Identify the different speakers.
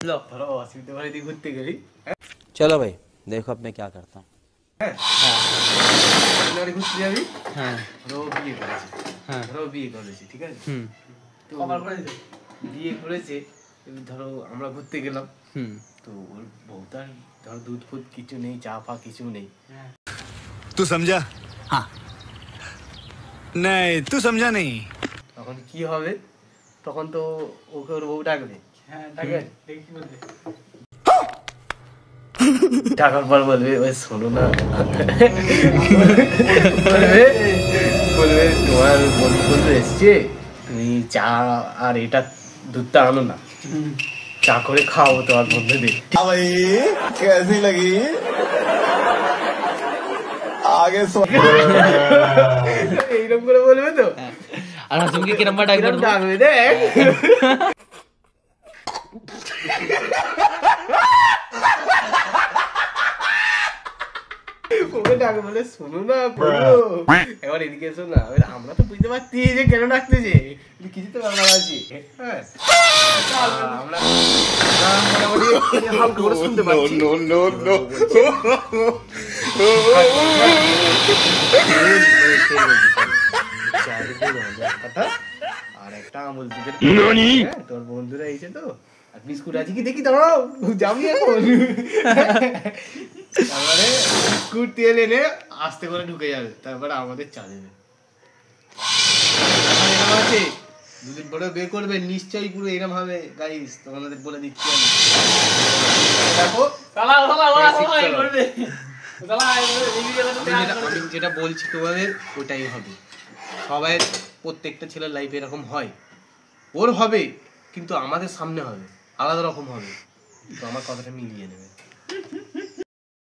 Speaker 1: लो थोड़ा অসুবিধা বাড়ি দিয়ে ঘুরতে গেলি।
Speaker 2: चलो भाई देखो अब मैं क्या करता हूँ।
Speaker 1: ঘুরতে যাবি।
Speaker 2: হ্যাঁ
Speaker 1: ধরো বিয়ে করেছে।
Speaker 2: হ্যাঁ
Speaker 1: ধরো বিয়ে করেছে ঠিক আছে। তো বিয়ে করেছে ধরো আমরা ঘুরতে গেলাম। তো ওর বউটার ধরো দুধ ফুদ কিছু নেই, চা ফা কিছু নেই।
Speaker 3: तू समझा? हाँ नहीं तू समझा नहीं।
Speaker 1: তখন কি হবে? তখন তো ওকে ওর বউ ডাকবে। হ্যাঁ ডাকবে। দেখি বলবে। ডাকার পর বলবে ওই শোনো না। বলবে তোমার বন্ধু এসছে, তুমি চা আর এটা দুধটা আনো না, চা করে খাও তোমার বন্ধুদের।
Speaker 3: भाई कैसी लगी? आगे
Speaker 1: এইরকম করে বলবে তো।
Speaker 2: আর তুমি কি নাম্বার ডাকবে?
Speaker 1: ডাকবে দেখ। ওকে ডাকে বলে শোনো না এবার এদিকে এসো না। আমরা তো বুঝতে পারছি যে কেন ডাকতেছে, কিছু তো ব্যাপার আছে। হ্যাঁ আমরা মোটামুটি হালকা করে শুনতে পাচ্ছি। আর একটা আমুল দুধের তোর বন্ধুরা এসে তো বিস্কুট আছে কি দেখি, দাঁড়াও যাবি এখন। তারপরে বিস্কুট তেল এনে আস্তে করে ঢুকে যাবে, তারপরে আমাদের চা দেবে। আছে দুদিন পরে বের করবে নিশ্চয়ই, পুরো এরকম হবে গাইস, তোমাদের বলে দিচ্ছি আমি। দেখো আমি যেটা বলছি তোমাদের ওটাই হবে। সবাই প্রত্যেকটা ছেলের লাইফে এরকম হয়, ওর হবে কিন্তু আমাদের সামনে হবে, আলাদা রকম হবে। তো আমার কথাটা মিলিয়ে নেবে।